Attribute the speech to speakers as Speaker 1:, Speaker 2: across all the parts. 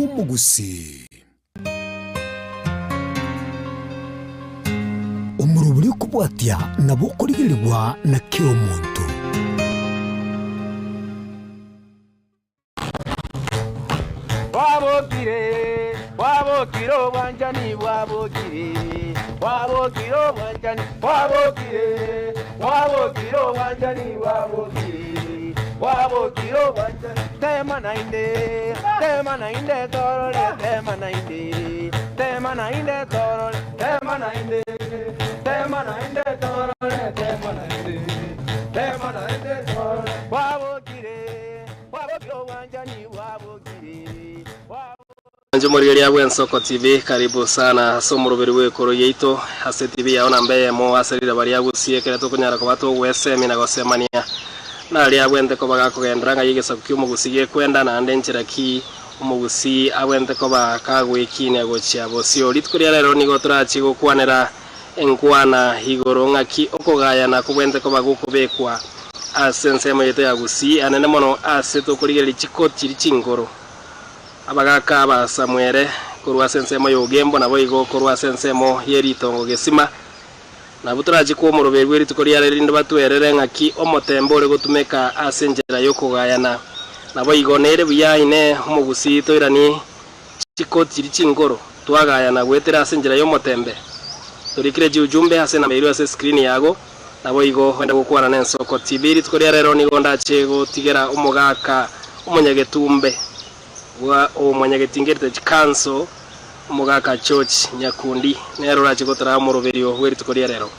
Speaker 1: Umugusi umuruburi kubwatya nabo kurigirirwa na kiro muntu
Speaker 2: wabokiro wanjani wabokiro wanjani wabokiro wanjani tema nainde torole tema nainde torole wabokiro wanjani
Speaker 3: Njumuri ya Nsoko TV, karibu sana somo rubiri wekoro yeito hase TV yaona mbeye mo aserira bari yagusiye kera to kunyara ko bato wesemi na gosemania na ali abwente ko baga kugendera nga yigesa kukyumu gusiye kwenda na ndenchira ki umugusi abwente ko bakagwe kine gochya bosio litkuri rero nigo turachi gukwanera enkwana higoro ngaki okogaya na kubwente ko bagukubekwa asensemo yeto yagusi anene mono aseto kurigeli chikoti chingoro abagaka ba Samuel kurwa sensemo yogembo nabo igo kurwa sensemo yeritongo gesima na buturaji ko muroberi weri tukori yarerindo batwerere ngaki omotembo ore gutumeka asenjera yokogayana nabo igo nere buyaine umugusi toirani chikoti chingoro twagayana gwetera asenjera yomotembe turikire ujumbe hase na mairu ase screen yago nabo igo wenda gukwana n'Ensoko TV tukori yarero nigo ndachego tigera umugaka umunyagetumbe wa omanyagetingerte chikanso umugaka church Nyakundi nero rachigotara muroberio weri tukori rero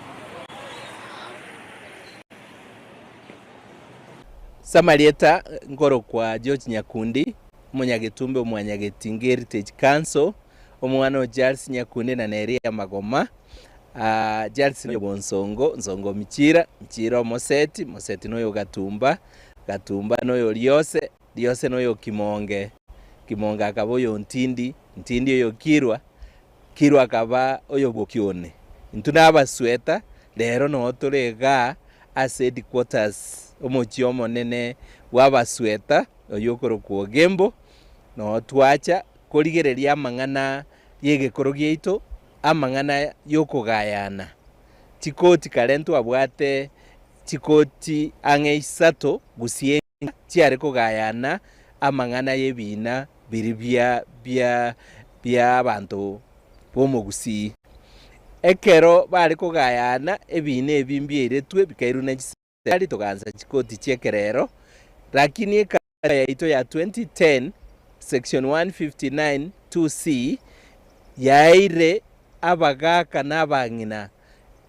Speaker 4: Samarieta ngoro kwa George Nyakundi umunyagetumbe umwanyagetingerte chikanso umwana Charles Nyakundi na Neria Magoma Charles no Bonsongo Michira Moseti noyo Gatumba noyo Liose noyo Kimonge akaba oyo Ntindi oyo Kirwa akaba oyo Bokione ntuna abasweta lero no torega as headquarters omochiomo nene wabasweta oyo korokwo gembo no twacha korigereria amang'ana yegekoro gieito amang'ana yokogayana chikoti karento abwate chikoti ang'eisato gusienga chiare kogayana amang'ana yebina biribia bia abantu bomogusi ekero bari kogayana ebina ebimbi eretwe bikairu na gisali toganza chikoti chekerero lakini ekara yaito ya 2010 section 159 2C yaire abagaka n'abang'ina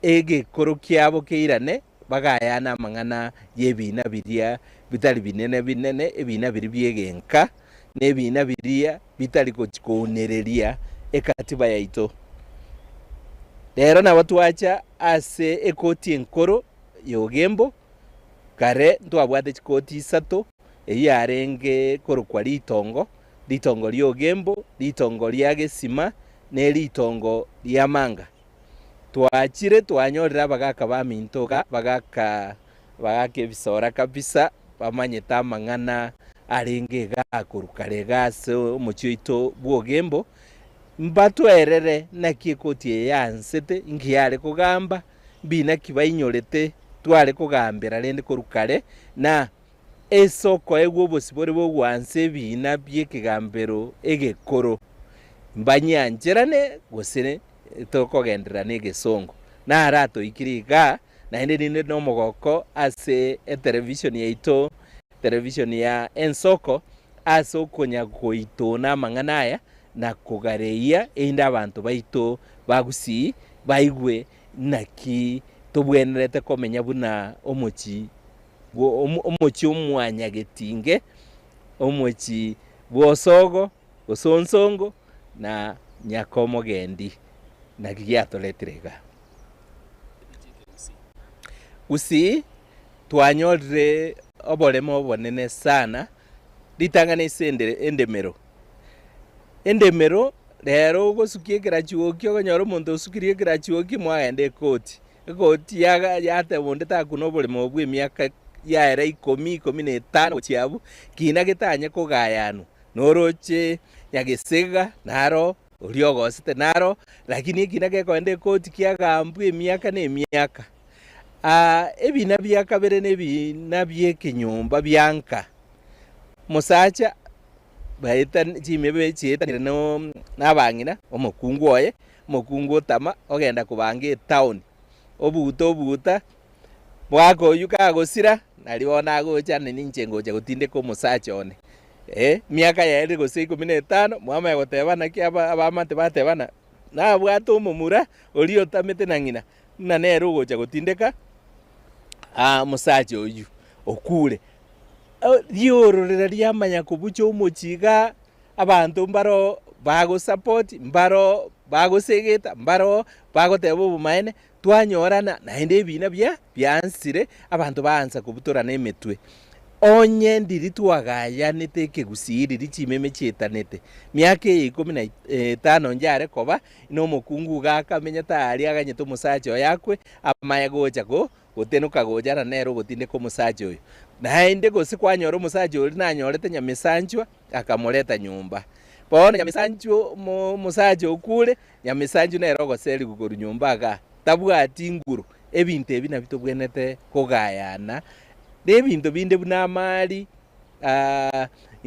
Speaker 4: egekoro kiabo keirane bagayana amang'ana yebina biria bitali binene ebina biri byegenka nebina biria bitali konereria ekatiba yaito lero na watu wacha ase ekoti enkoro yogembo kare ntwabwate chikoti isato eyarenge korokwa litongo lyogembo litongo lya gesima ne litongo lya manga twachire twanyorera abagaka bamintoka bagaka ebisora kabisa bamanyeta amang'ana arenge gakorukare gase omochioito bwogembo mbatwerere nakikoti yansete ngiyare kugamba bina kibainyorete tware kugambira rende korukare na esoko egwo obosibore bwogwanse bina byekigambero egekoro mbanyanjerane gosire tokogenderera negesongo na arato ikiriga na ninde nomogoko ase television ya Ensoko ase okonya goitona amang'ana aya na kogareia enda abantu baito bagusi baigwe naki tobwenerete komenya buna omochi omwanyagetinge omochi bwosogo osonsongo na nyakomo gendi na giatoletrega usi twanyorre oboremo bonene sana litangana isende endemero rero gosukie grachuokio gonyoro omonto osukirie grachuokio mwagende ekoti yate bonde takuno oboremo bwa emiaka yaera 10-15 chiabu kina getanye kogayanu noroche Nyagesega naro uliogosete naro lakini ekina kwende koti kiagambu emiaka na emiaka ebina byakabere nebina byekinyumba byanka musacha baita chimebe chetanire no nabangina omukungu oye mukungu tama ogenda kubanga town obuta bwako yuka gosira naliona gocha ninche ngocha gutinde ko musacha one miaka yaere gose 15 mwama yagotebana ki abamate batebana na bwato omumura oli otamete nangina na nero gocha gutindeka musacha oyu okure riororera riamanya kubucha omochiga abantu mbaro bago support mbaro bago segeta mbaro bago tebo bumaene twanyorana naende ebina byansire abantu baanza kubutorana emetwe onye ndiri twagayanete ekegusiri richimeme chetanete miaka 15 njare koba ino mokungu gakamenya tari aganyete omusacha oyakwe amaya gocha gotenuka gojana nero gotinde ko musacha oyo naende gose kwanyora omusacha ori nanyorete Nyamisanchwa akamuleta nyumba bono Nyamisanchwa musacha okure Nyamisanchwa nero goseri gukoru nyumba ga tabwati nguru ebintu ebi nabitobwenete kogayana nebintu binde bunamali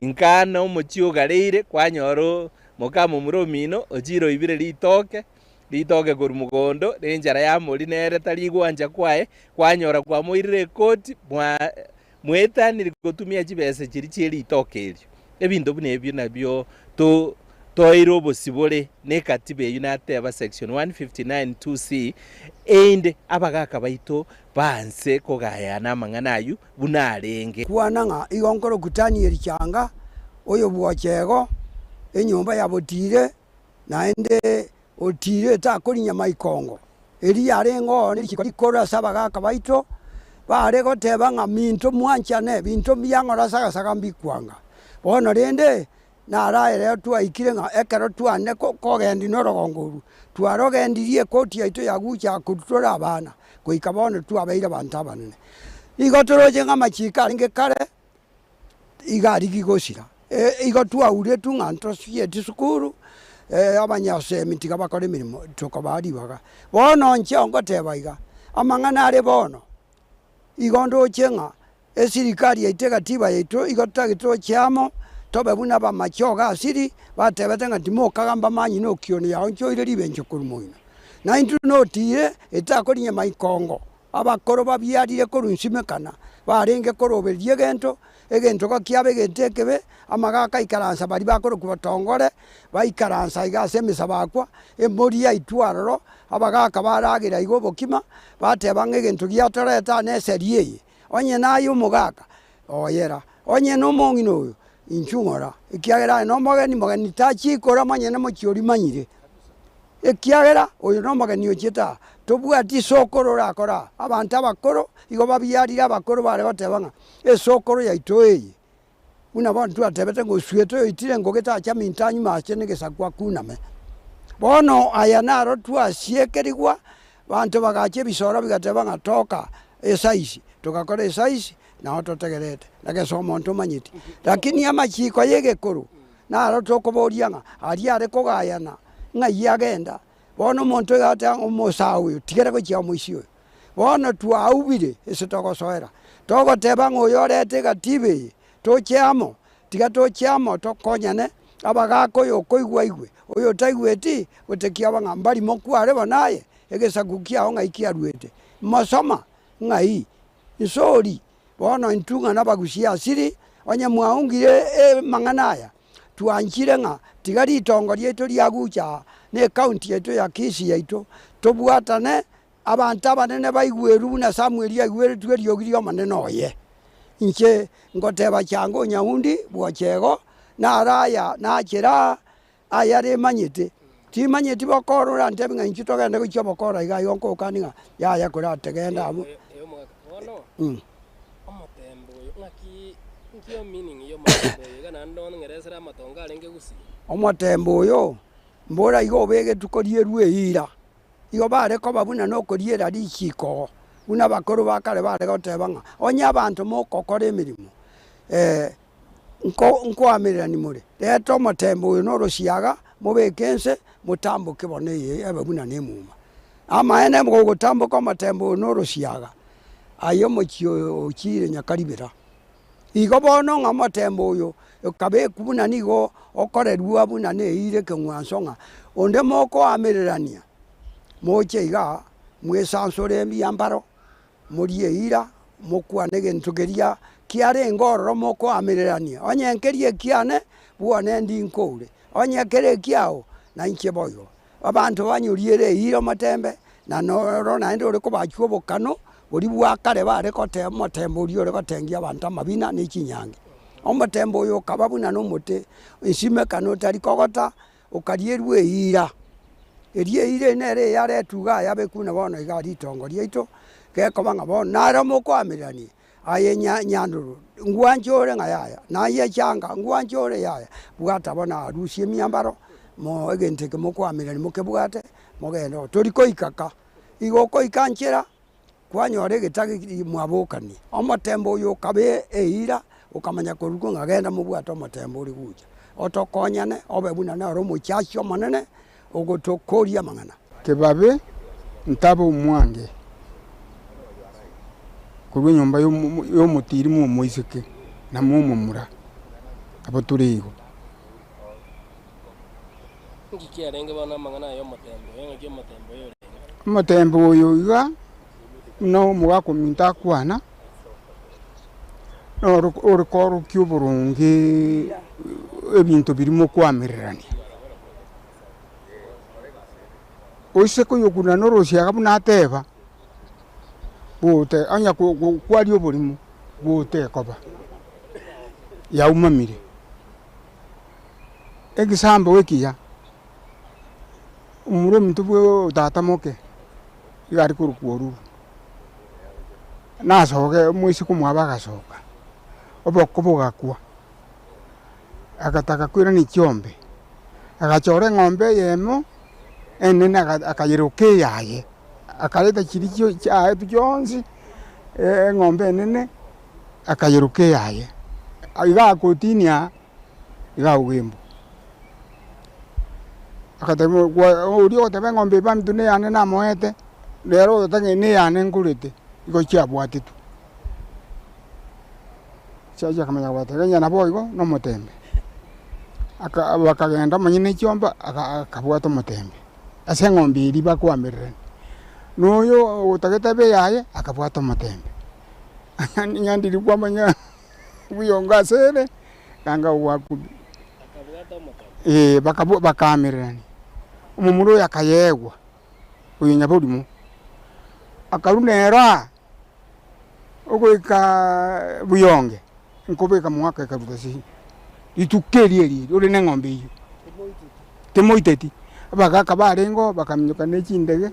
Speaker 4: inkana omochio gareire kwanyoro mokamo muromino ojiro ibire litoke koru mugondo nenjara ya mori nere tari gwanja kwae kwanyora kwa moirire koti mwetaniri gotumia chibese chiri chiri itoke elio ebintu bune ebyo nabyo toiro obosibore ne katiba yunateba section 159 2C ende abagaka baito banse kogayana amang'ana ayu bunarenge
Speaker 5: kwananga igonkoro kutani erichanga oyo bwochego enyumba yabotire naende otire takorinya maikongo eri yarengo nikikora sabagaka baito bare goteba ng'a minto mwanchane binto byangora saga mbikwanga bono rende naraere twaikire ng'a ekero twane kogendi norogongoru twarogendirie koti yaito yagucha kutura abana goika bono twabeire abantu abanene igotoroje ng'amachika aringe kare igari gigosira igo twaure tung'anto sieti sukuru abanyasemi tiga bakore mirimo tokabaribaga bono nchongo tebaiga amang'ana are bono igondo chenga esirikari yaite katiba yaito igotagito chiamo tobe buna bamachoga asiri batebete ngati mokagamba manyi no kioni yao nchoire ribencho kurumoina na intu no tire etakorinya maikongo abakoro babyarire korunsimekana barenge koroberie egento gakiabe gentekebe amagaka ikaransa bari bakoro kubatongore baikaransa igasemesa bakwa emori yaitwaroro abagaka baragira igo bokima batebanga egento giatoreta neserie onye nayo mugaka oyera onye no mongino oyo inchungora ikiagera no mogeni tachikora manyene mochiori manyire ekiagera oyo no mogeni ocheta tobwati sokoro rakora abantu abakoro igo babyarira abakoro bare batebanga esokoro yaito eyi una bantu atebete ngo sweto itire ngogeta cha mintanyu machene gesakwa kuname bono aya naro twasiekerigwa bantu bagache bisoro bigatebanga toka esaisi tukakora esaisi na ototegerete nagesomo ntomanyiti lakini amachiko yegekuru naro tokoborianga ari are kogayana ng'ai agenda bono monto yata omosawe tigere ko chia moisio bono twaubire ese togosoera togoteba ngoyorete gatibe tochiamo tiga tochiamo tokonyane abagako yo koigwa igwe oyo taigweti otekia banga mbali mokware bonaye egesagukia onga ikiarwete masoma ng'ai isori bono intunga nabagusia asiri onye mwaungire mang'anaya twanchire ng'a tigari itongo rieto riagucha ne county yeto ya Kisii yaito tobwatane abantu abanene baigweru na Samuel yaigweru tweriogiri manene oye inche ngoteba chango nyaundi bwochego na araya na chira ayare manyete timanyete bokorora ntebinga inchito gende gocho bokora iga yonko kaninga ya kora tegenda amu omotembo yo mbora igo bege tukorie rueira igo bare ko babuna no koriera richiko una bakoro bakare bare gotebanga onya abantu mokokora emirimo nko amirani muri leto matembo uyu no ruciaga mubikense mutambuke bone ebe buna ne muma ama ene mgo gutambuka matembo uyu no ruciaga ayo muchio chire nyakaribira igo bono nga matembo uyu ukabe kubuna nigo okorerwa buna ne ire ke mwansonga onde moko amirania moche iga mwesansore mbiyambaro murie ira mukwane gentugeria kiare ngoro moko amirania onyenkerie kiane buone ndinkore onyekere kiao na inche boyo abantu banyuriere ira matembe na no na ndo reko bachuo bokano buri bwakare bare kote matembo uri ore kotengia abantu amabina ni kinyange omatembo yo kababuna no mote insime kano tari kogota ukarierwe ira erie ire nere yare tuga yabe kuna bono igari tongoria ito ke kobanga bono nara moko amirani aye nyanduru ngwanjore ngayaya na ye changa ngwanjore yaya bwata bona arusie miambaro mo egente ke moko amirani moke bwate mogendo tori koikaka igo koikanchera kwanyore gitagi mwabokani omatembo yo kabe eira ukamanya koruko ngagenda mubwato matembo uri guja otokonyane obe buna na romo chasho manene ogotokoria mangana
Speaker 6: kebabe ntabo mwange kubwe nyumba yo mutiri mu moiseke na mu mumura abo turiho
Speaker 3: ngikiarenge bana mangana yo matembo yenga matembo yo
Speaker 6: matembo yo iga no muwako minta kwana no orukoro kyuburungi ebintu birimo kwamirani oiseko yokuna no rosiaga bunateba bote anya kwali oburimo bote koba yaumamire egisambo wekiya umuro mintu bwo data moke yari kurukworu nasoge mwisi kumwaba gasoka oboko gakwa agataka kwira ni kyombe agachore ng'ombe yemo enene akayiruke yaye akaleta kirikyo cya byonzi ng'ombe nene akayiruke yaye iga kotinia iga ugimbo akatemo uriyo tebe ng'ombe bamdune yane na moete lero tange ne yane ngurete igo cyabwatitu cyaje kamenya bateganya nabo igo no mutembe akagenda manyine cyomba akabwata mutembe ase ng'ombe iri bakwamirira noyo utagetabe yaye akabwata mutembe nyandiri kwamanya buyonga sere kanga wakubi akabwata mutembe bakamirani umumuro yakayegwa uyu nyabulimo akarunera ogoika buyonge nkobeka mwaka kabutasi itukeri uri n'eng'ombe iyo temoiteti bagaka barengo bakamnyuka n'ekindege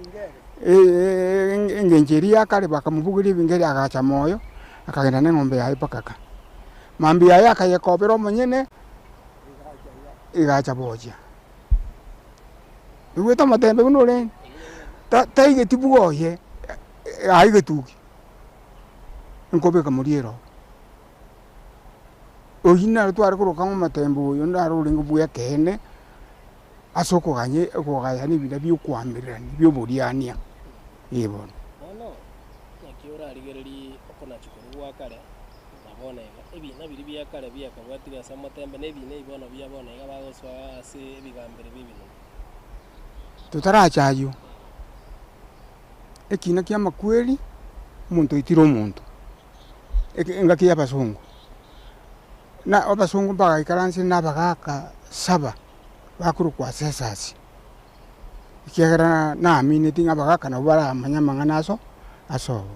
Speaker 6: engenjeri yakare bakamuvugira ibingeri agacha moyo akagenda n'eng'ombe yaye pakaka mambi yaye akayekobera omonyene igacha boja igweta matembe bunore taige tibugoye aige tuki nkobeka muriero oyina tware kuruka mu matembo yo ndaro ringo buya kene asoko ganye kugaya ni bida byukwamirani byo buriania ibona
Speaker 3: no yakiora rigereri okona chukuru wakare nabone ebi nabiri byakare byakabwatira sa matembe nebi ibona byabona igabagoswa ase ebigambere bibino
Speaker 6: tutarachayo ekina kya makweli umuntu itiro umuntu engaki y'abazungu na abazungu bagayikaranse n'abagaka saba bakuru kwa sesasi ikigera na amine tinga bagaka na bara amanyamanga naso asobo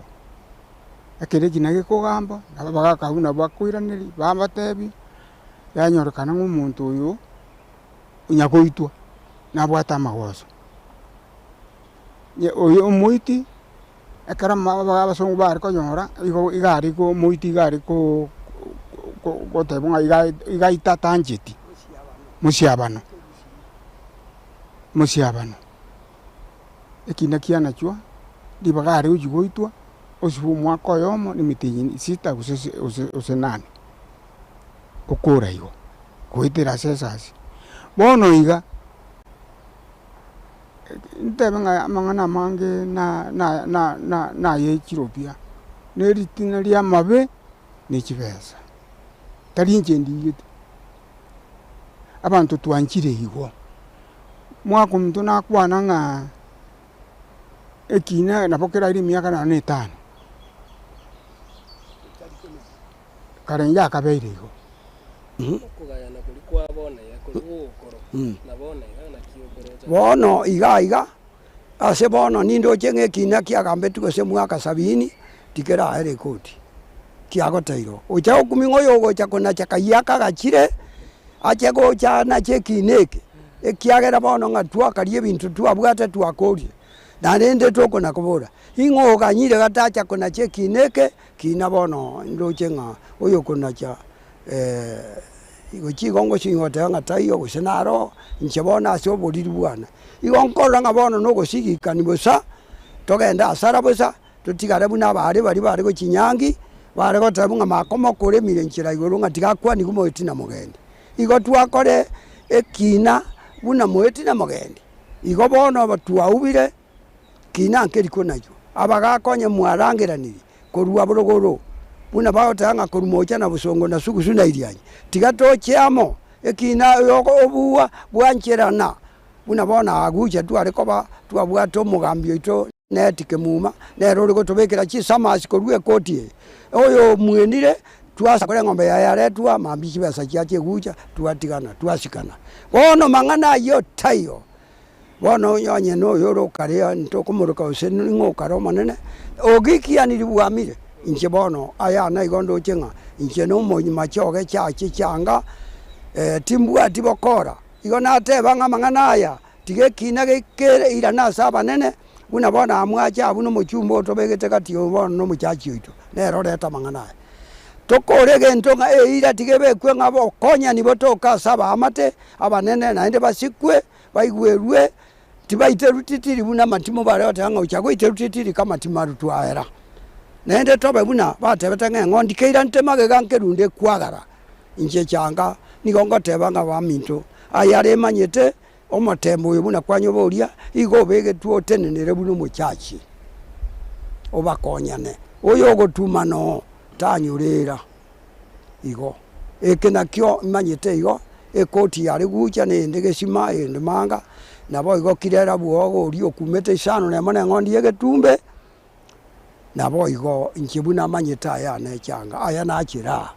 Speaker 6: akere kinage kugamba n'abagaka una bakwiraniri babatebi yanyorokana nk'umuntu uyu unyakoitwa nabwata amagoso oyo umuiti ekara abazungu bari konyora igari ko muiti igari ko tebunga igaita tanjeti musiabano ekina kiana chwa dibagari ujigoitwa osibu mwako yomo ni mitinyi sita usenane gukura igo kwitira sesasi bono iga ntebe nga mang'ana mange na yechiropia neritina ria mabe nechibesa tari inche ndigete abantu twanchire igo mwaka omuntu nakwana ng'a ekina napokera iri miaka 5 kare njakabeire igo
Speaker 3: kugayana kuri kwa bona ya kuri gukoro na bona igana kiokoro
Speaker 5: bono iga ase bono nindo chenge kina kiagambe tugose mwaka 70 tikera aere koti kiagoteiro ocha okumingo yogo chakona chakayaka gachire ache gocha na chekineke ekiagera bono ngatua karie bintu tuabwate tuakorie na rende tokona kubura ingo ganyire gatacha kona chekineke kina bono ndo chenga oyo kona cha igochi gongo singote ngatayo gusenaro nchebona asyo boliri bwana igonkora ngabono no gosigikani bosa togenda asara bosa tutigare buna bari go chinyangi bare gotabu nga makomo kore mirenchira igoro ngatiga kwani gumoiti na mugende igo twakore ekina buna moiti na mugende igo bono batuaubire kina nkeriko nayo abagakonye mwarangiraniri korua buruguru buna bagotanga korumocha na busongo na sugusu na irianye tigatocheamo ekina yoko obuwa bwancherana buna bona aguche twarikoba twabwato mugambio ito netike muma nero riko tobekera chisamasi korue kotie oyo mwenire twasa kore ngombe ya yare twa mambichi basa chiache gucha twatigana twasikana bono mang'ana yo tayo bono yonye no yoro kare ntokomuruka useni ngokaro manene ogikia nilibuamire inche bono aya na igondo chenga inche no machoge chache changa timbua tibokora igona teba ng'amang'ana aya tige kina gekere ira na saba nene buna bona amwacha abuno muchumbo tobegete kati bono no muchachi oito nero reta mang'ana tokorege ntonga ira tigebe kwe ngabo konya nibotoka saba amate abanene naende basikwe baigwerwe tibaite rutitiri buna matimo bare otanga uchago ite rutitiri kama timaru twaera nende tobe buna batebetanga ngondi keira ntemage gankerunde kwagara inche changa nigongo tebanga baminto ayare manyete omotembo uyu buna kwanyoboria igo bege tuo tenenere buno muchachi obakonyane oyo gotumano tanyurera igo ekena kyo manyete igo ekoti yare gucha ne ndege sima ende manga nabo igo kirera buogo uri okumete isano ne mane ngondi yegetumbe nabo igo inchibuna manyeta ya ne changa aya na chira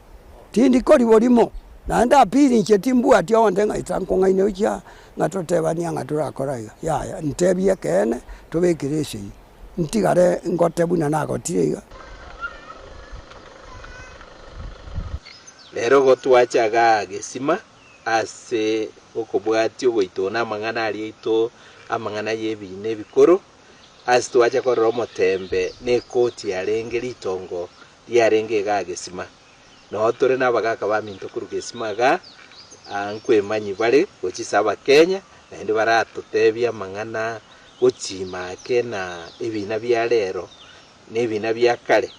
Speaker 5: tindi kori borimo na nda piri nchetimbu ati onde ngaitanko ngaine ucha ngatotebania ngatura koraiga ya ntebie kene tobekirese ntigare ngotebuna nagotiriga
Speaker 4: lero gotwachaga gesima ase okobwati ogoitona amang'ana arieito amang'ana yebine bikoro ase twacha korora omotembe nekoti yarenge ritongo riarenge ga gesima no tore nabagaka baminto kuru gesima ga nkwemanyi bare gochisaba Kenya naende baratotebia amang'ana gochimake na ebina bia rero nebina bia kare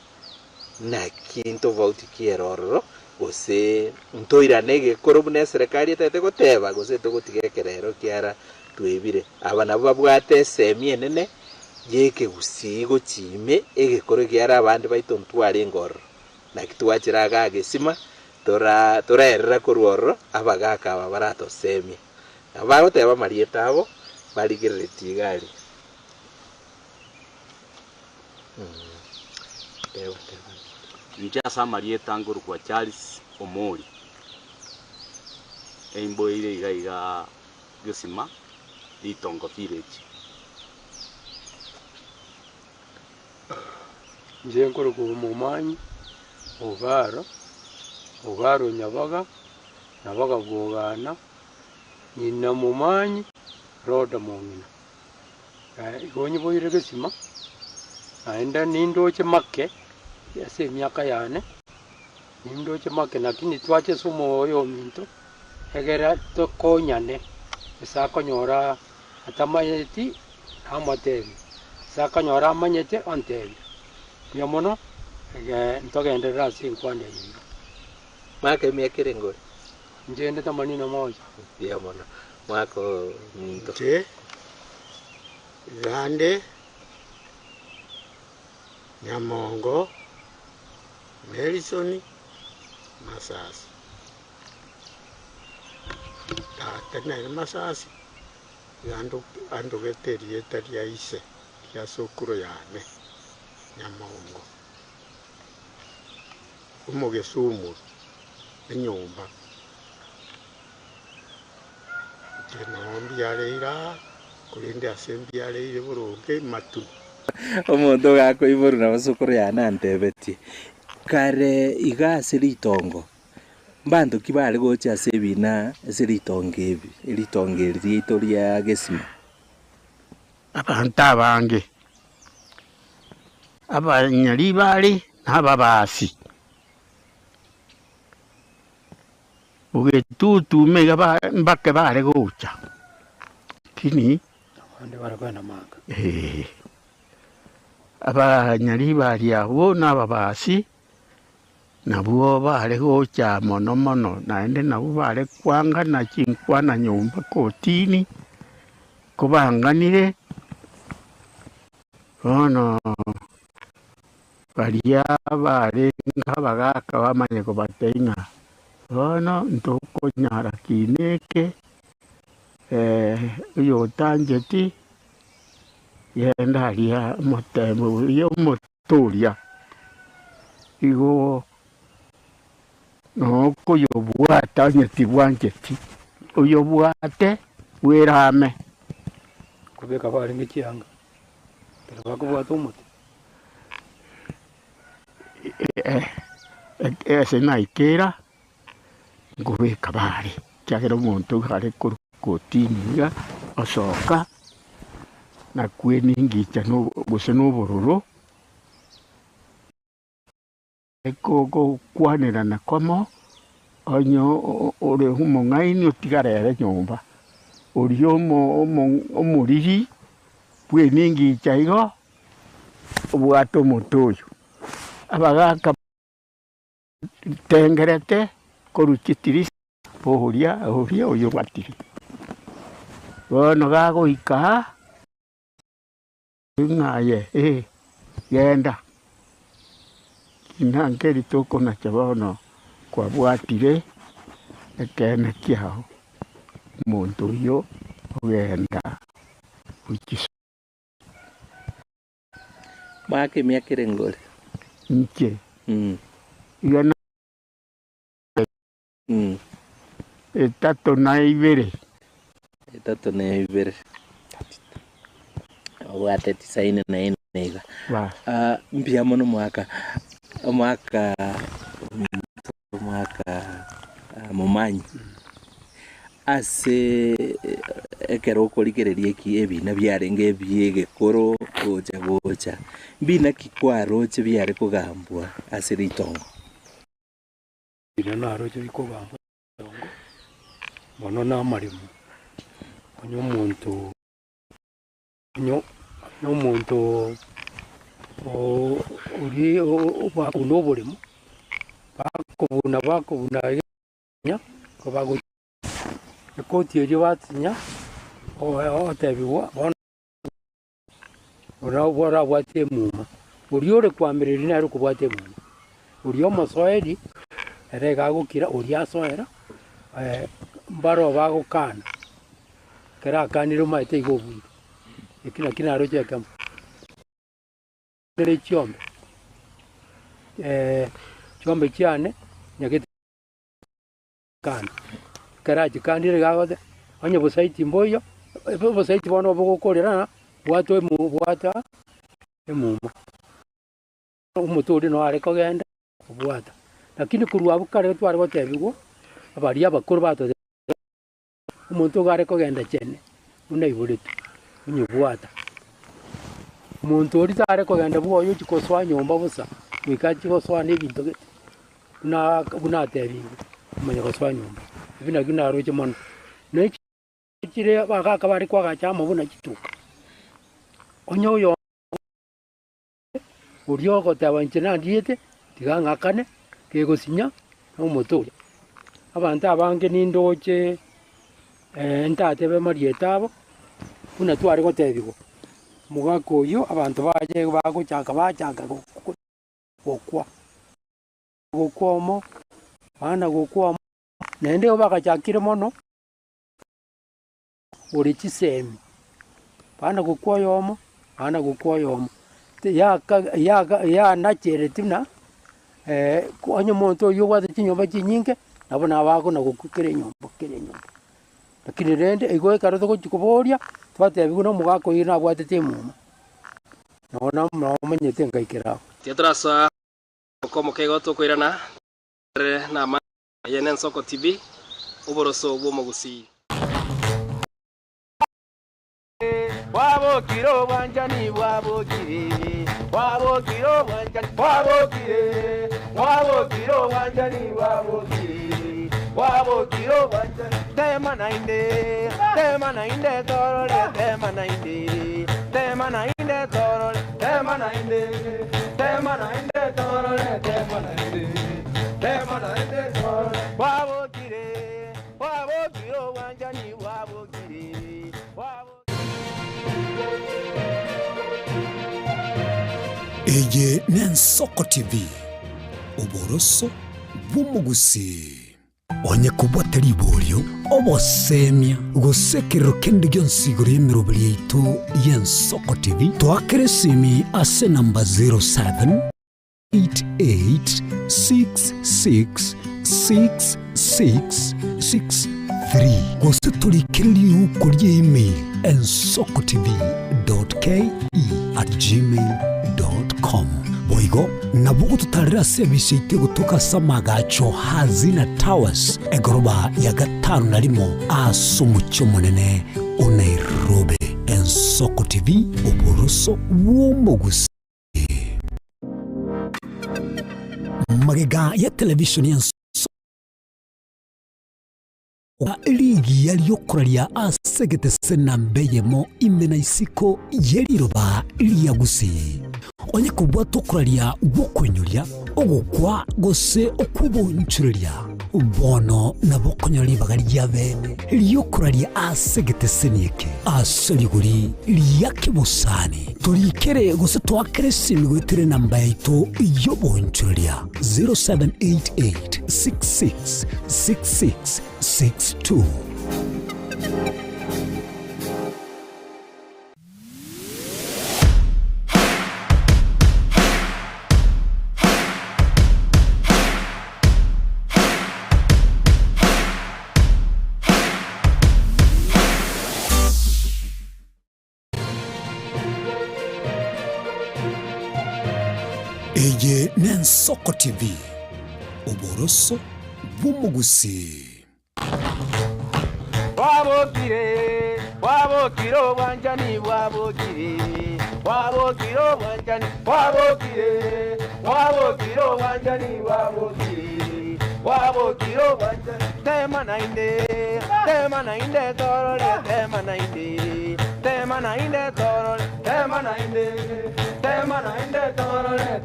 Speaker 4: na kinto vauti kierororo gose ntoirane gekoro bune serikali etete goteba gose togotigekerero kiara twebire aba nabo babwate semi enene yeke gusi gochime egekoro kiara abandi baito ntware ngoro na kitwachira ga gesima torerera kororo abagaka aba barato semi abagoteba marieta abo barigireti gari
Speaker 7: Nja marieta nguru kwa Charles Omori eimbo ile iga gesima litongo village
Speaker 8: nje nkoro ku mumanyi ogaro nyabaga bwogana nyina mumanyi roda mongina igonyi boire gesima aenda nindoche make yase miaka yane nindoche make lakini twache sumo oyo minto egera tokonyane esakonyora atamayeti amateri sakanyora amanyete onteri yamono ntogenderera sinkwande yiga
Speaker 3: make miekere ngori
Speaker 8: njende 81.
Speaker 7: Pia bwana mwako mto.
Speaker 6: Je, Gande, Nyamongo, Nelson, Masasi. Tena ile Masasi. Ando geterie taria ise ya sokuro yane Nyamongo. Umugesumu inyumba. Tenombi yareira kulinde asembi yareire buruge matu.
Speaker 4: Omuntu gako iboru na basukuru yana ntebetie. Kare iga siritongo. Bantu kibale gocha sebina siritonge ebi. Iritonge rito lya Gesima.
Speaker 6: Abantu abange. Abanyali bali n'ababasi. Ugetutu mega mbake bale gocha. Kini
Speaker 8: Abandi barakwenda manga.
Speaker 6: Abanyali bali abo n'ababasi nabo bale gocha mono naende nabo bale kwanga na chinkwana nyumba kotini kubanganire ono balia bale nkabagaka bamanye kubatenga ono ntokonyara kineke uyo tanjeti yenda alia motemo yo motoria igo no kuyobwata nyeti bwanjeti uyobwate werame
Speaker 8: Kubeka bari ngicyanga. Pero bakubwata umuti.
Speaker 6: Ese naikera ngubeka bari cyagera umuntu hari kurukotiniga osoka nakweningica no buse n'ubururu eko kwanirana kwamo onyo ore humongaini otigarere nyumba uriyo omuriri bweningica igo obwato mutoyo abagaka tengerete koruchitiri pohuria oyo batiri bono gagoika ngaye genda inangeri toko na chabono kwa bwatire ekene kiao muntu yo ogenda ukiso
Speaker 4: Make miakire ngore.
Speaker 6: nche igana etato na ibere
Speaker 4: Etato na ibere. Wate 94 mpya mono mwaka mumanyi ase ekero okorigereria eki ebina biarenge ebiegekoro gocha bina kikwaroche biare kugambwa ase ritongo
Speaker 8: Bino naroche bikogamba. Mono na marimo. Onyo muntu uri obakuno oboremo bakobuna nya kobago ekoti ejo batinya otebiwa ora bwate muma uri ore kwamiriri naro kubwate muma uri omosoeri ere gagukira uri asoera mbaro bagukana kera kaniro maite igobundu kina roje kama dere chombe chombe cyane nyagete kana karaje kandire gagote onye busaiti mboyo busaiti bono bogokorera bwato bwata emuma umuturi no areko genda bwata lakini kurwa bukare twari batebigwo abari abakuru bato umuntu gareko genda cyane unaiburite unyubwata umuntu uri tare kugenda bwoyo kikoswa nyomba busa wikachi koswa n'ibintu gete unatebiwe umenya koswa nyomba ibina gina roje mono nekire bagaka bari kwagacha amabuna kituka onyoyo uriyo gotaba nchina ndiete tigangakane kegosinya n'umutori abantu abange nindoche ntatebe marieta abo buna tware gotebigo mugaka oyo abantu baje bachaka gokwa omo bana gokwa omo nende bagachakire mono ori chisemi bana gokwa omo ya nachere tina onye muntu oyo gwate chinyomba chinyinge nabo nabako na gokukire nyomba lakini rende igo ikaroto gochikoboria twatebigo no mugaka oyo nabwatete muma nona mamenyete ngaikera
Speaker 3: Tetrasa como que goto koirana na ma yenen Soko TV uboroso bwo mugusi
Speaker 2: Wabo kiro wanjani wabo kire wabo kiro wanjani wabo kire wabo kiro wanjani wabo kire wabo kiro wanjani tema nainde torole tema nainde torole tema nainde torole tema nainde torole wabo kiro wanjani wabo kire wabo
Speaker 1: Eye Nensoko TV uboroso bw'umugusi onye kubwatari iboryo obosemia gusekero kende gyonsigoro y'emirobiri yaitu y'Ensoko TV twakeresimi ase namba 0788666663 gose turikiriri uko ry'email ensokotv.ke@gmail.com boigo nabugo tutarira service itego tukasamaga hazina towers egoroba ya 5 asumucyo munene Nairobi. Ensoko TV uboroso bw'umugusi magega ya television ya ligi yaliyokoralia asegete sena mbeyemo imena isiko yeliroba liyagusi onye kubwa tokoralia gukonyolya ogukwa gose okubonchurelia bono nabokonyoli bagalya bene liyokoralia asegete senieke asoliguri liyakibusani tulikere gose twakeresimi gwitere namba yaito yobonchurelia 0788666662 Eye Nensoko TV uboroso bw'umugusi
Speaker 2: wabo kiro wanjani wabo kire wabo kiro wanjani wabo kire wabo kiro wanjani wabo kire wabo kiro wanjani tema nainde torole tema nainde torole tema nainde torole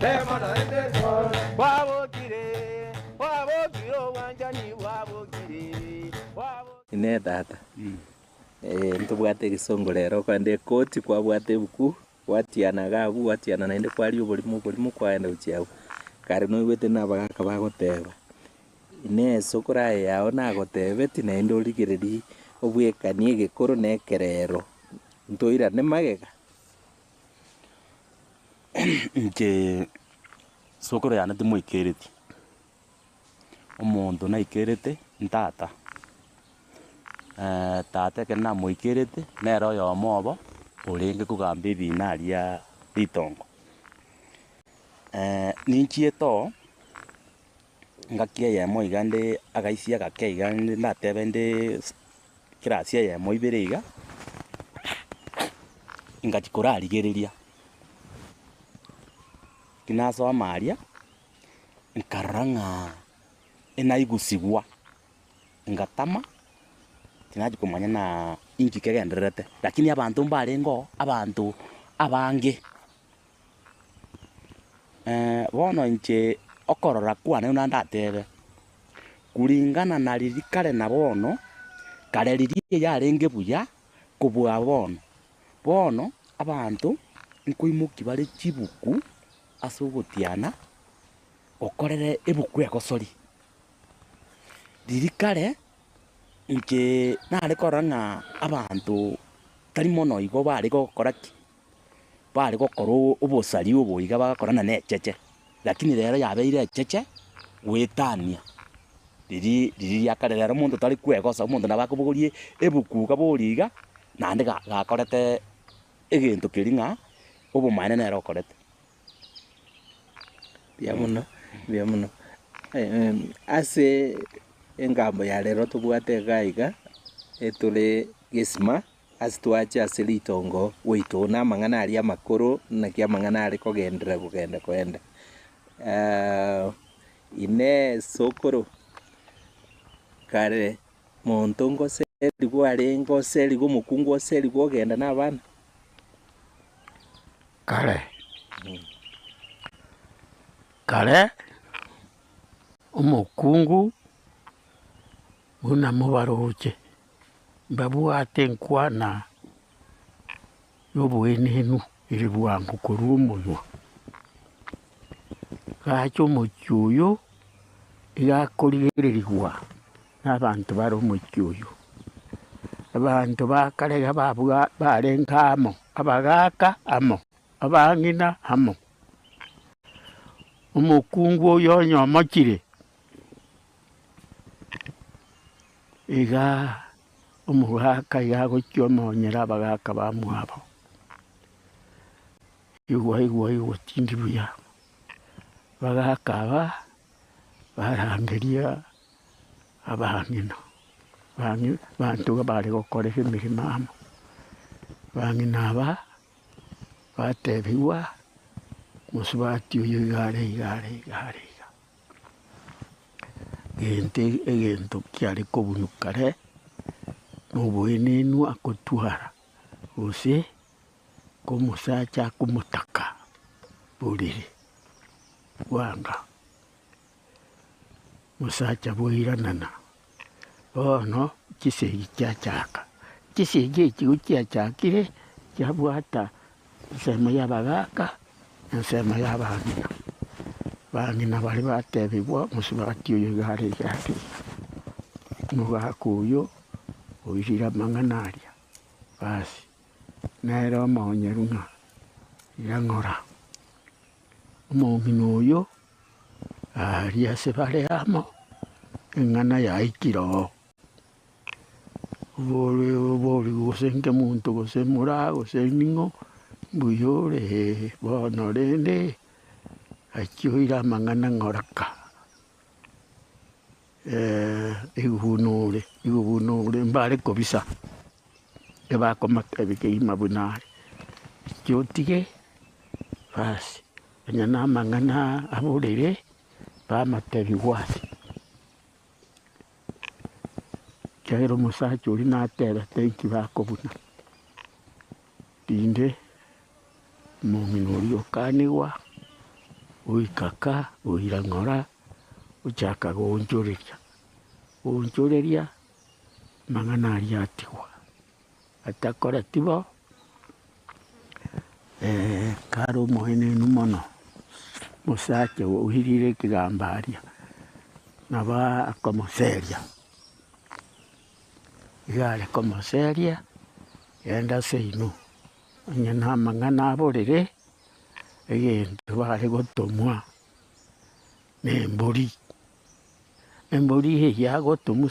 Speaker 2: tema nainde torole wabo kiro wanjani wabo kire wabo
Speaker 4: ine data ntubwate gisongo rero kwande koti kwabwate buku watiana gabu watiana nainde kwali ubulimo kwaenda uchiao kare no wete nabagaka bagoteba ine sokora yao nagotebe tinainde uligireri obwekanie gekoro nekerero ntoira ne magega
Speaker 9: nje sokora yana tumuikereti omonto naikerete ntata tate kena muikerete nero yo mobo orenge kugamba ebinari ya ritongo ninchieto ngakia yemo igande agaisia gake igande natebende kirasia yemo ibere ingachikora arigereria kinaso amaria nkaranga enaigusigwa ngatama tinaji kumanya na inchi kegenderete lakini abantu mbarengo abantu abange bono nche okorora kwane una ndatebe kulingana na riri kare na bono kare riri yarenge buya kubwa bono abantu nkoimuki bari chibuku asugotiana okorere ebuku egosori riri kare nke nare koranga abantu tari mono igo bari gokora ki bari gokora obosari oboiga bagakorana na echeche lakini rero yabeire echeche gwetania riri yakare rero omonto tari kwegosa omonto nabakobogorie ebuku gaboriga nande gakorete egento keri ng'a obomaene nero okorete
Speaker 4: bia muno ase engambo ya rero tobwate gaiga etore gesima ase twache ase ritongo goito na amang'ana aria amakoro naki amang'ana are kogenda koenda ine sokoro kare monto ngoserigwa arengo oserigwa omokungu oserigwa ogenda na abana
Speaker 10: kare omokungu buna mubaroche babwate nkwana yoboenenu iri bwangu korwa omonwa gacha omochioyo igakorigererigwa n'abantu bari omochioyo abantu bakarega barenga amo abagaka amo abang'ina amo omokungu oyo onyomokire iga omogaka igagochia omonyera abagaka bamwabo igwa tindi buya bagaka aba barangeria abang'ina bantu bari gokorera emirimo amo bang'ina aba batebigwa musubati oyo igare egento kiare kobunu kare noboenenu akotwara gose komusacha akomotaka borere bwanga musacha bwairanana bono chisegi chiachaka chisegi eki gochiachakire chiabwata ensemo y'abagaka ensemo y'abang'ina bang'ina bari batebigwa musubati oyo igare omogaka oyo oirire amang'ana aria basi nere omonyeru ng'a irang'ora omong'ina oyo aria ase bare amo eng'ana yaikire oo obori gose nke muntu gose mura gose ning'o mbuya ore bono rende achioire amang'ana ng'oraka igubunore mbare kobisa ebakomakebikeima bunare chiotige basi onye na amang'ana aborere bamatebigwasi kiagera omosacha oria natebete nki bakobuna rinde omong'ina oria okanigwa oikaka oirang'ora ochaka gonchoreria amang'ana aria atigwa atakoreti bo kare omoenenu mono mosacha oirire ekegamba aria naba akomoseria igare komoseria genda seino onye na amang'ana aborere egento bare gotomwa nembori eye agotomwa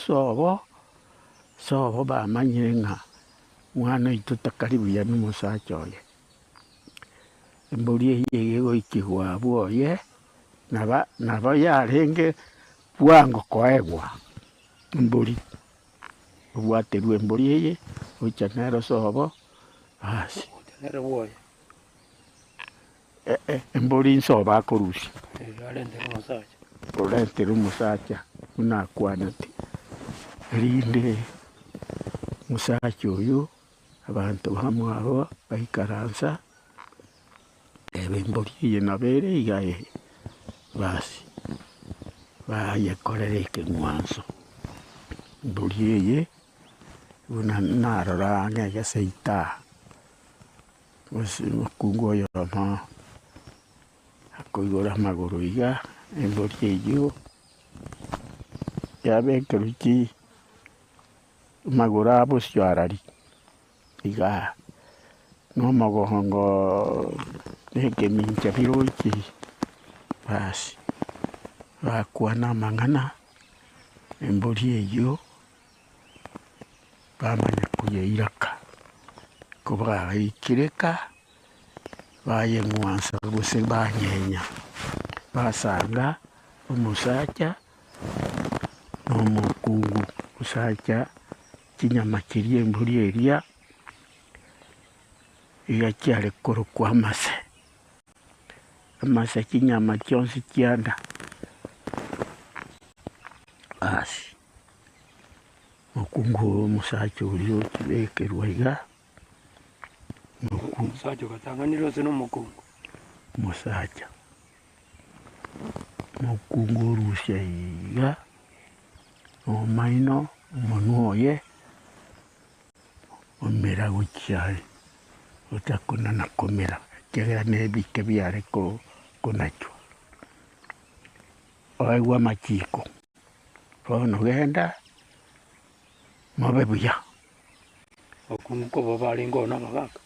Speaker 10: sobo bamanyire ng'a mwana oito takari buya na omosacha oye embori eye egegoikigwa bwoye nabo yarenge bwango koegwa embori obwaterwa embori eye ocha nero sobo basi embori nsobo akorusia orentera omosacha buna akwanete rinde omosacha oyo abantu bamwabo baikaransa ebe embori eye nabo ere iga basi bayekorera ekeng'wanso mbori eye buna narora ng'egeseita okungu oyo no akoigora amagoro iga embori eyio yabekerwa ki amagoro abosiarari iga nomogongo nekemincha biroiki basi bakwana amang'ana embori eyio bamanya kuyeiraka kobagaikireka bayeng'wansa gose banyenya basanga omusacha n'omukungu omusacha chinyama kiria embori eria iga chiare korokwa amase chinyama chionsi chianda basi okungu omusacha orio chibekerwa iga
Speaker 8: Omusacha okatanganire ose n'omukungu
Speaker 10: omusacha omukungu orusia iga omaino omonwa oye omera gochiae otakonana komera kiagera nebike biare konachwa oegwa amachiko bono genda mobe buya
Speaker 8: okungu kobo baringa ona abagaka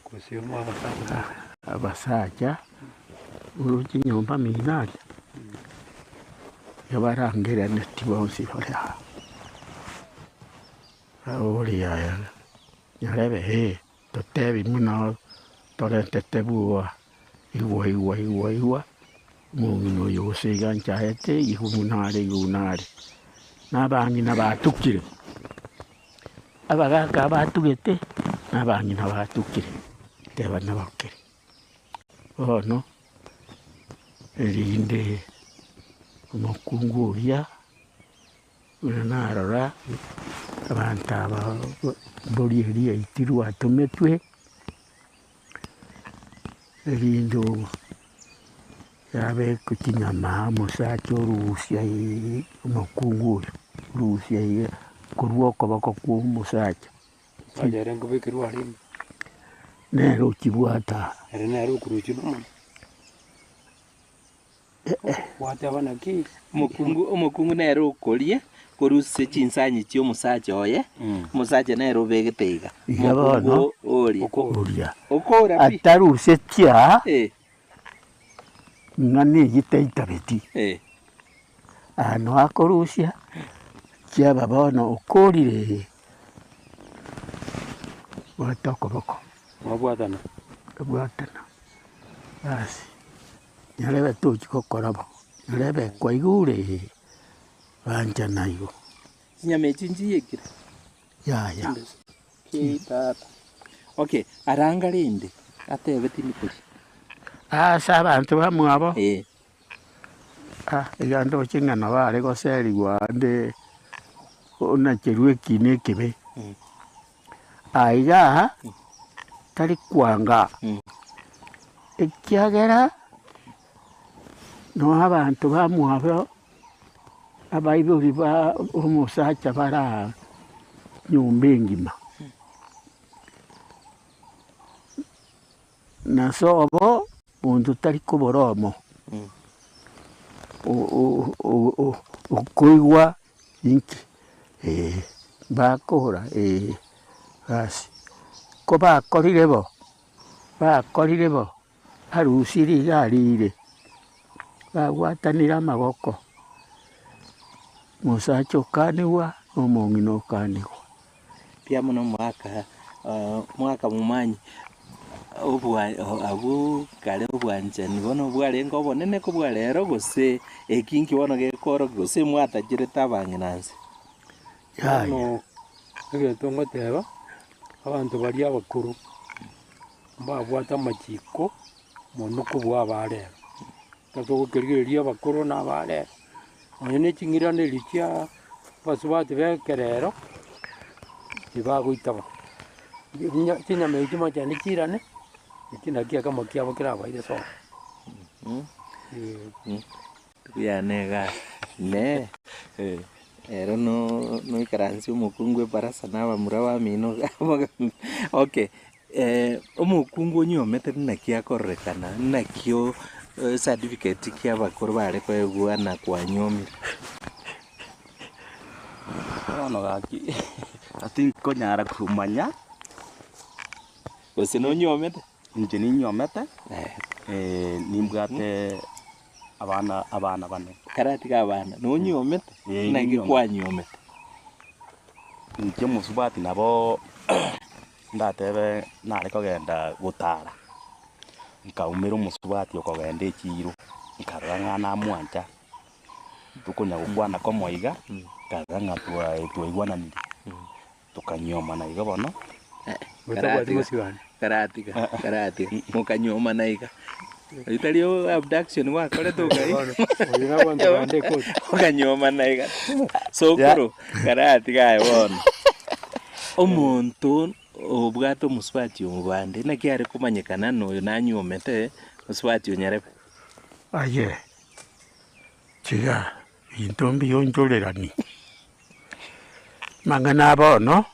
Speaker 8: gose omo abasacha
Speaker 10: abasacha uruchi nyomba minata yabarangirane tibonsi oria oria nyarebe totebi muno torentete bua igwa mung'ino oyo gose iga nchaete igunare n'abang'ina batukire abagaka batugete n'abang'ina batukire teba nabakere bono erinde omukungu oria buna narora abantu aba mbori eria yaitirwe atometwe erinde yabeko chinyama omusacha orusia omukungu oyo orusia korwa okoboko kwa omusacha
Speaker 8: ere nkobekirwe arimo
Speaker 10: nero okibwata
Speaker 8: ere nero okuruchi nomoni bwate abanaki
Speaker 4: omukungu nero okorie koruse chinsanyi chia omusacha oye omusacha nero obegete iga
Speaker 10: iga bono
Speaker 4: oria
Speaker 10: ataruse tia ng'ana egiteita beti ano akorusia chiaba bono okorire bwata okoboko
Speaker 8: mwabwatana
Speaker 10: basi nyarebe tochi gokorabo nyarebe kwaigure banja naigo
Speaker 4: chinyama echi nchiyekire
Speaker 10: yaya
Speaker 4: kitata okay aranga rinde atebe tinikori
Speaker 10: asa abantu bamwe abo iga ndoche ng'ana bare goseriwa nde onacherwa ekine ekebe aiga tari kwanga ekiagera no abantu bamwe abo abaibori ba omusacha bara nyumba engima nasobo omuntu tari kuboromo okoigwa inki bakora basi ko bakorire bo arusiri igarire bagwatanira amaboko musacha okanigwa n'omong'ina okanigwa
Speaker 4: pia muno mwaka mumanyi abu kare obwanchani bono bwarenga obonene kobwa rero gose ekinki bono gekoro gose mwatachirete abang'inansi
Speaker 8: bono egento ngoteba abantu bari abakuru babwata amachiko mono kobwa abarero tatogokerigereria abakuru n'abarero onye na eching'iraneri chia basubati bekerero tibagoitaba chinyama echi machani chirane eki naki ekamo kiabo kerabaire somo
Speaker 4: tuyanega ne ero no ikaransi omokungwe barasa nabamura bamino okay omokungu nyomete naki akorekana nakio certificate kia bakoro bare koegwana kwa nyomire
Speaker 9: ono gaki ati konyara kumanya
Speaker 4: gose no nyomete
Speaker 9: nje ni nyomete nimbwate abana bane
Speaker 4: karati ka abana no nyomete naki kwa nyomete
Speaker 9: nje musubati nabo ndatebe nari kogenda gutara nkaumira musubati okogenda ekiro nkarangana mwanja tukonya gukwana ko moiga karanga twaigwananire tukanyoma na iga bono
Speaker 4: karati mukanyoma na iga itario abduction wakore tukai mukanyoma na iga sokoro karati gae bono omuntu obwato musubati omubande nakiare kumanyekana noyo nanyomete musubati onyarebe
Speaker 10: aye chiga intombi yonjorerani mangana bono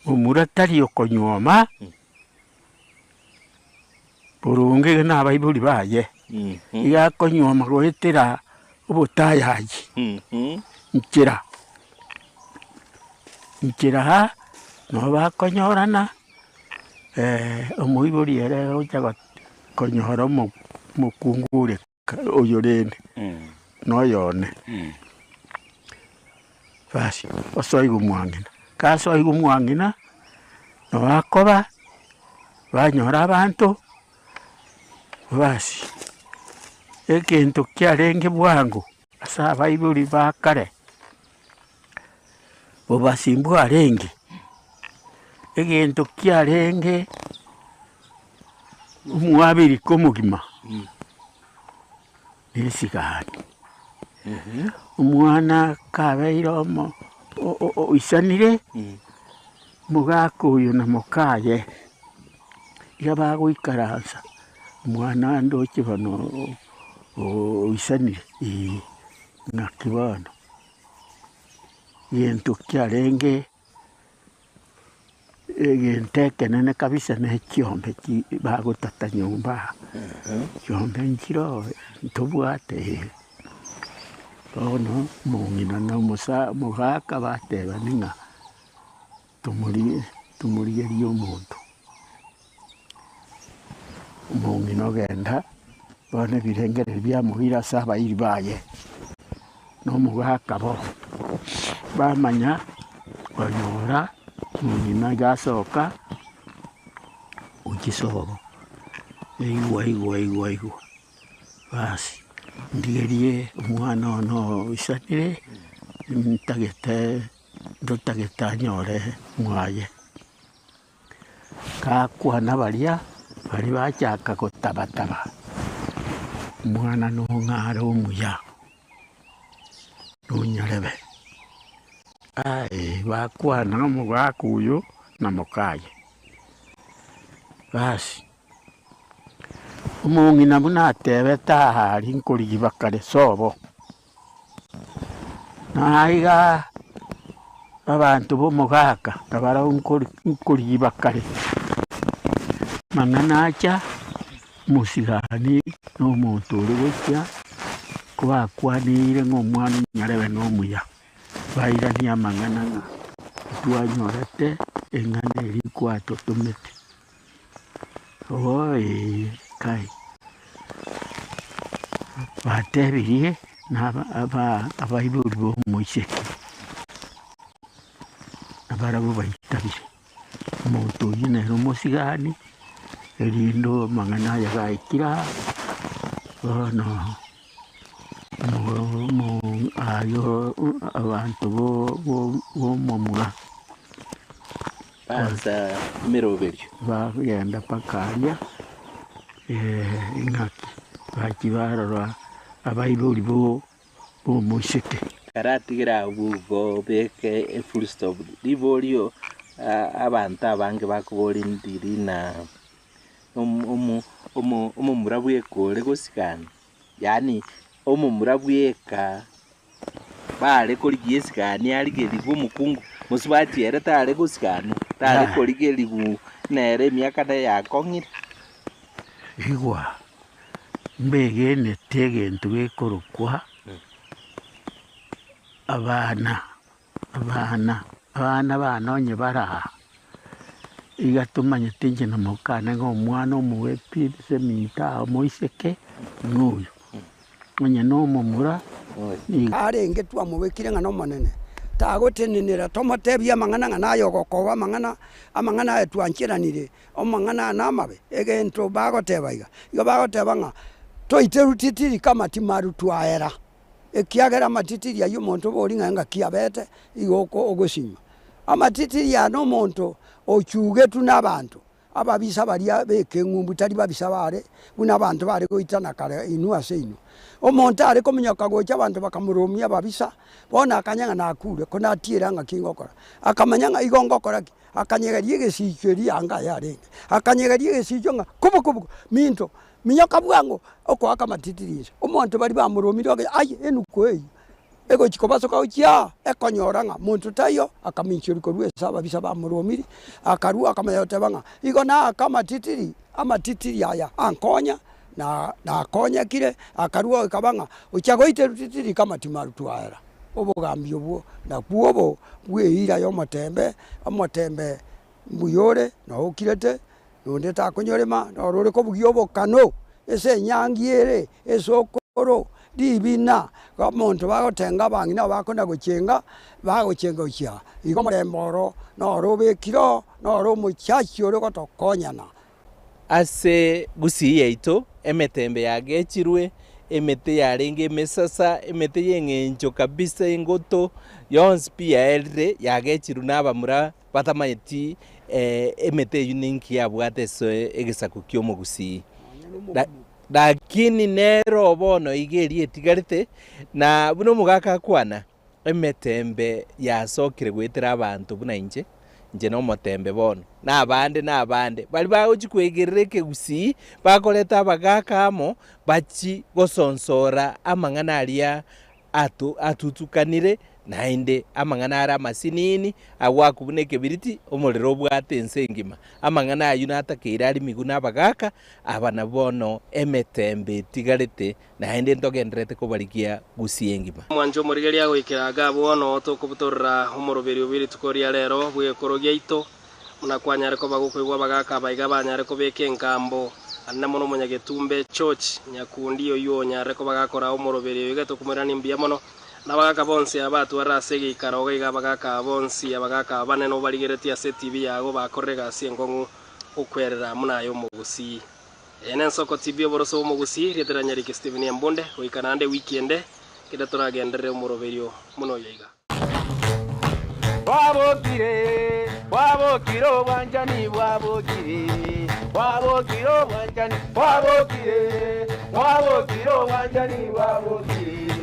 Speaker 10: umuratari okonyoma burunge na baibuli baye iga konyoma goetera obutayaji nkira ha no bakonyorana omuibuli ere oja konyora mukungure oyorene no yone basi osoigu mwangina kasoigu mwangina no bakoba banyora abantu basi ekintu kiarenge bwangu asa baibuli bakare bobasimbu arenge ekintu kiarenge umwabiri komugima nesigani umwana kabeire oisanire mugaka uyu na mukaye iga bagwikaransa umwana ndoki bano oisanire ngakibono yentu kiarenge gentekenene kabisa nekiombe bagotata nyumba kiombe nkiro ntobwate ono mungina na mugaka bateba ninga tumurigerie omuntu mungina ogenda bone birengere byamuhira saba iri baye n'omugaka bo bamanya banyora mungina gasoka ukisobo igwa basi ndigerie umwana ono isanire ndotagete anyore mwaye kakwana baria bari bachaka gotabataba umwana n'ong'ara omuya n'onyarebe bakwana omugaka uyu na mukaye basi omong'ina buna atebe tahari nkorigi bakare sobo naiga abantu bomugaka tabara nkorigi bakare mang'ana acha musigani n'omuntu ori gokia kwakwanire ng'omwana nyarebe n'omuya bairania amang'ana ng'a twanyorete eng'ana eri kwatotomete kai batebirie abaibuli bomoiseke abarabo baitabire omonto oyo nero omosigani erindo amang'ana aya gaikira bono ayo abantu bomomura
Speaker 4: banza miroberio
Speaker 10: bagenda pakaria ing'aki bakibarora abaibuli bomoiseke
Speaker 4: karatigira bugo beke full stop liborio abantu abange bakubora indiri na omumura bwekore gosikana yani omumura bweka bare korigieskani arigeribu mukungu musibatiere tare gusikani tare korigeribu nere miaka na yakongire
Speaker 10: igwa mbegene tegentu gekorokwa abana banonye bara igatumanye tinje na mukana ng'omwana omuwepi semita moiseke n'uyu onye n'omumura
Speaker 5: arenge twamubekire ng'ana omonene tagotenenera tomotebia amang'ana ng'ana ayogokoba amang'ana twancheranire amang'ana namabe egento bagoteba iga bagoteba ng'a toite rutitiri kama timaru twaera ekiagera amatitiri ayo omonto bori ng'anga kiabete igoko ogosima amatitiri ano omonto ochugetu n'abantu ababisa baria beke ng'umbu tari babisa bare buna abantu bare goitana kare inu ase inu omonto are komunyoka gocha abantu bakamurumia ababisa bona akanyanga nakure kona atiera ng'a kingokora akamanyanga igongokora akanyegeria egesicho rianga yarenge akanyegeria egesicho ng'a kubukubu minto minyoka bwango okwaka matitirizo omonto bari bamurumire ai enuko eyi ego chikobasoka uchia ekonyora ng'a muntu tayo akaminchiriko rwesa ababisa bamurumire akarua akamayota banga igo na kama amatitiri aya ankonya na akonya kire akarua ikabanga uchagoite rutitiri kama timaru twaera obogambi obwo na kuobo bweira yo amotembe mbuyore na okirete nonde takonyorema na orore ko bugiobo kano ese nyangiere esokoro dibina gamonto bagotenga bangina bakona gochenga uchia igo moremboro no robe kiro no ro muchachi ore gotokonyana
Speaker 4: ase gusi yaito emetembe yagechirwe emete yarenge emesasa emete yengencho kabisa ingoto yonsi pia elde yagechiru n'abamura batamanyeti emete yuninki yabwate so egesaku kyomo gusi lakini nero bono igeri etigarite na buno mugaka kwana emetembe yasokire gwetera abantu buna inje no motembe bono nabande bali bagokikwegerereke gusi bakoleta abagaka amo bachi gosonsora amang'ana aria atutukanire nainde amang'ana ara amasinini agwakubuneke biriti omorero obwate ense ngima amang'ana ayu natakeire ari miguna abagaka abana bono emetembe tigarete nainde ntogenderete kobarikia gusi engima
Speaker 3: mwanjo morigeria goikeraga bono tokubutorra omoroberi obiri tukoria rero bwekorogia ito munakwanyare ko bagukoigwa abagaka baiga banyare kobeka enkambo anna mono monyagetumbe church nyakundi oyo nyare ko bagakora omoroberi oyo getokumurani mbia mono nabagaka bonsi abatu arasege ikaroga iga bagaka bonsi abagaka baneno barigeretia TV yago bakorega siengongu okwerera munayo mugusi ene Soko TV boroso mugusi reteranyarike Steven Mbonde oikanande weekend kida turagendere omoroberio muno yiga
Speaker 2: wabokire wanjani wabokire wanjani wabokire wanjani wabokire